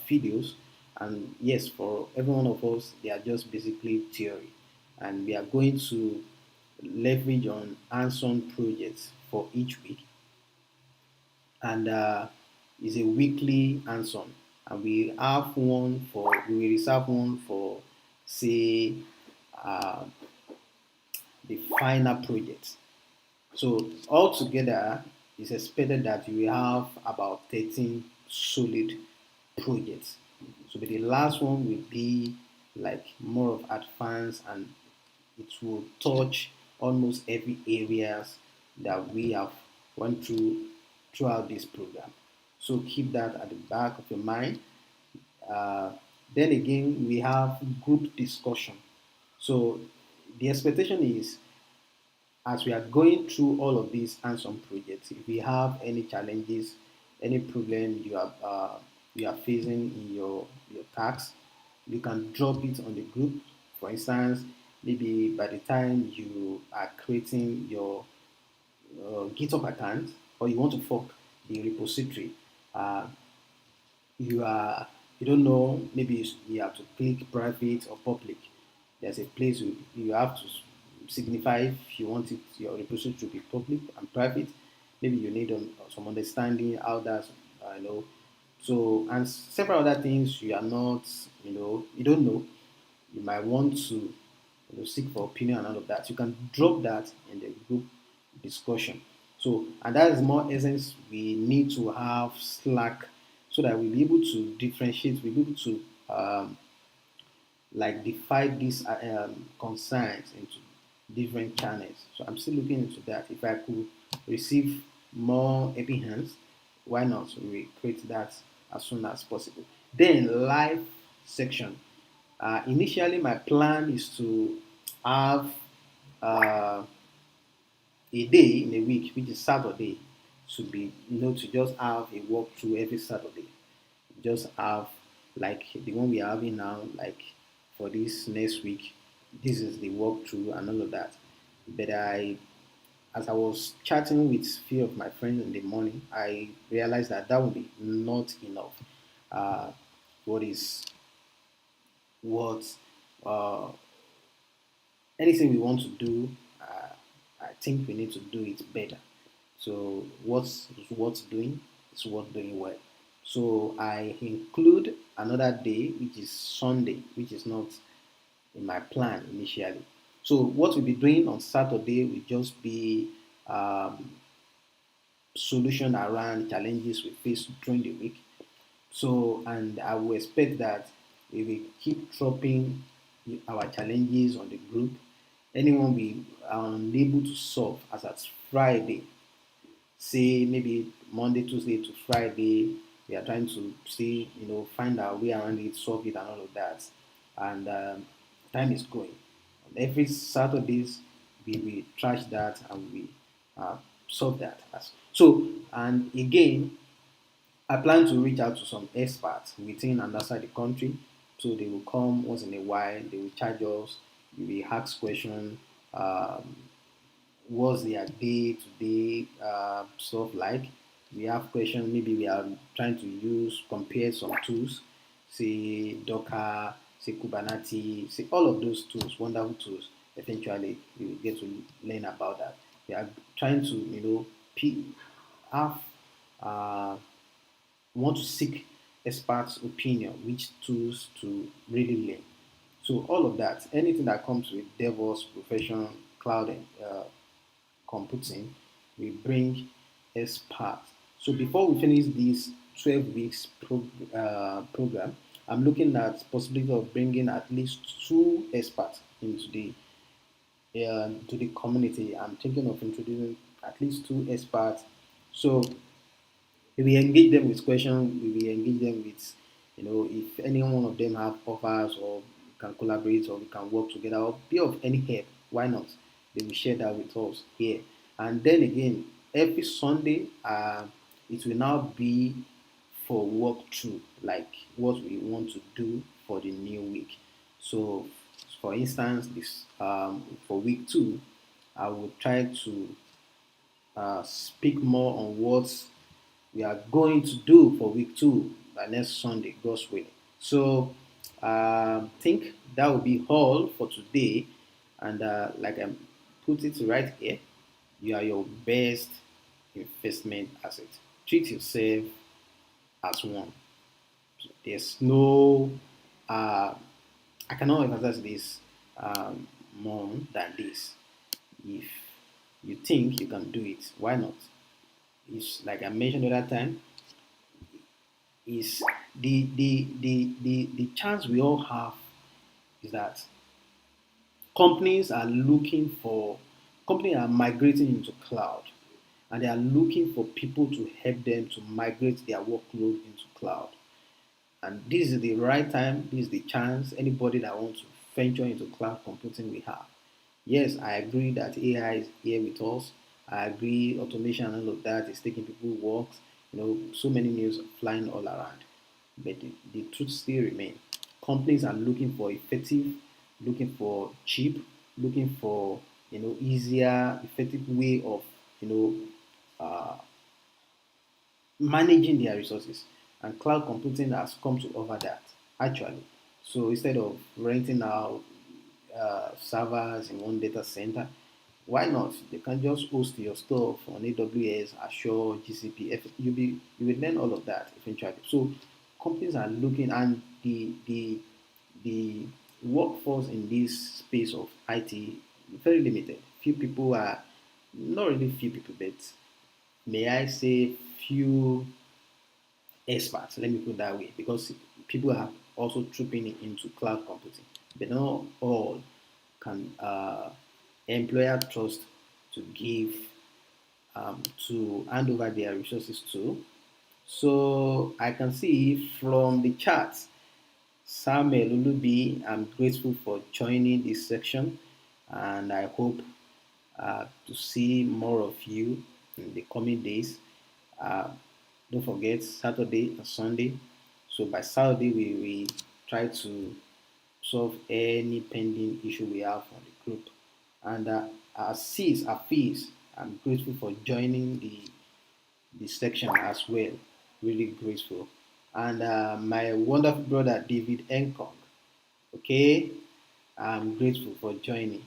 videos, and yes, for every one of us, they are just basically theory, and we are going to leverage on hands-on projects for each week, and is a weekly hands-on, and we will reserve one for say uh, the final project. So altogether, it's expected that you will have about 13 solid projects. So but the last one will be like more of advanced, and it will touch almost every areas that we have went through throughout this program. So keep that at the back of your mind. Uh, then again, we have group discussion. So the expectation is as we are going through all of these hands-on projects, if we have any challenges, any problem you are facing in your tasks, you can drop it on the group. For instance, maybe by the time you are creating your GitHub account or you want to fork the repository, uh, you don't know, maybe you have to click private or public. There's a place you have to signify if you want it your repository to be public and private. Maybe you need some understanding how that's you know. So and several other things you are not, you don't know. You might want to seek for opinion and all of that. You can drop that in the group discussion. So, and that is more essence we need to have Slack so that we'll be able to differentiate, we'll be able to like divide these concerns into different channels. So I'm still looking into that. If I could receive more happy hands, why not? We create that as soon as possible. Then live section. Initially, my plan is to have uh, a day in a week, which is Saturday, to be to just have a walkthrough every Saturday. Just have like the one we are having now, like for this next week. This is the walkthrough and all of that. But as I was chatting with few of my friends in the morning, I realized that that would be not enough. Uh, what is what uh, anything we want to do, I think we need to do it better. So what's doing is worth doing well. So I include another day, which is Sunday, which is not in my plan initially. So what we'll be doing on Saturday will just be um, solution around challenges we face during the week. So, and I will expect that we will keep dropping our challenges on the group. Anyone we are unable to solve as at Friday, say maybe Monday, Tuesday to Friday, we are trying to see, find our way around it, solve it, and all of that. And time is going. Every Saturdays, we trash that and we solve that. So, and again, I plan to reach out to some experts within and outside the country. So they will come once in a while, they will charge us, we will ask questions, what's their day to day stuff like. We have questions, maybe we are trying to compare some tools, say Docker, say Kubernetes, say all of those tools, wonderful tools. Eventually, you will get to learn about that. We are trying to, have uh, want to seek experts' opinion, which tools to really learn. So all of that, anything that comes with DevOps, profession, cloud, and computing, we bring experts. So before we finish this 12 weeks program, I'm looking at possibility of bringing at least two experts into the to the community. I'm thinking of introducing at least two experts. So we will engage them with questions. We will engage them with, if any one of them have offers or we can collaborate or we can work together or be of any help. Why not? They will share that with us here. And then again, every Sunday, it will now be for walkthrough, like what we want to do for the new week. So, for instance, this for week 2, I will try to speak more on what we are going to do for week 2 by next Sunday, God's willing. So, I think that will be all for today. And like I put it right here, you are your best investment asset. Treat yourself as one. There's no, uh, I cannot emphasize this more than this. If you think you can do it, why not? It's like I mentioned the other time, is the chance we all have is that companies are looking for companies are migrating into cloud and they are looking for people to help them to migrate their workload into cloud. And this is the right time, this is the chance. Anybody that wants to venture into cloud computing, we have. Yes, I agree that AI is here with us. I agree automation and all of that is taking people's works. So many news flying all around. But the truth still remains. Companies are looking for effective, looking for cheap, looking for easier, effective way of you know uh, managing their resources. And cloud computing has come to offer that actually. So instead of renting out servers in one data center, why not? They can just host your stuff on AWS, Azure, GCP. You will learn all of that eventually. So companies are looking, and the workforce in this space of IT very limited. Few people are not really few people, but may I say few experts. Let me put it that way, because people are also trooping into cloud computing, but not all can employer trust to give to hand over their resources to. So I can see from the chat, Samuel Ulubi, I'm grateful for joining this section, and I hope to see more of you in the coming days. Uh, don't forget Saturday and Sunday. So by Saturday, we try to solve any pending issue we have on the group. And our fees I'm grateful for joining the section as well. Really grateful. And my wonderful brother David Enkong. Okay, I'm grateful for joining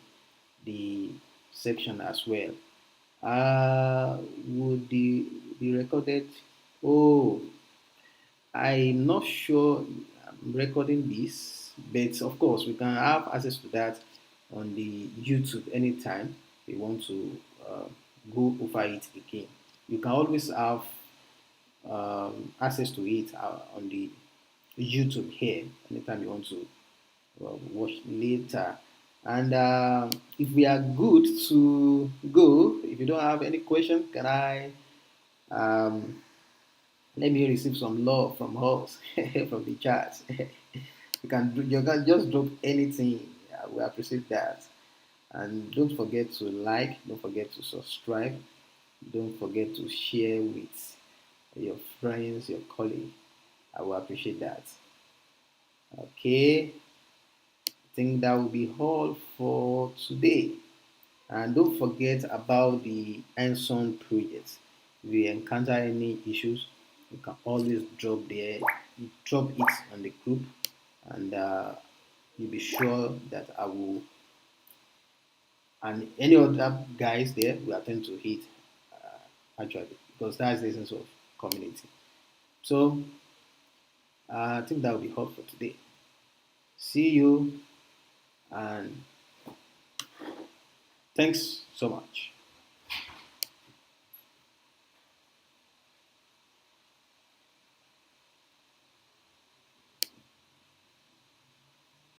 the section as well. Would the recorded? Oh, I'm not sure I'm recording this, but of course we can have access to that on the YouTube anytime we want to go over it again. You can always have access to it on the YouTube here anytime you want to watch later. And if we are good to go, if you don't have any question, can I um, let me receive some love from us from the chat. You can just drop anything. We appreciate that. And don't forget to like, don't forget to subscribe, don't forget to share with your friends, your colleagues. I will appreciate that. Okay, I think that will be all for today. And don't forget about the Enson project. If you encounter any issues, you can always drop it on the group, and you'll be sure that I will, and any other guys there will attend to it actually, because that's the essence of community. So I think that will be all for today. See you, and thanks so much.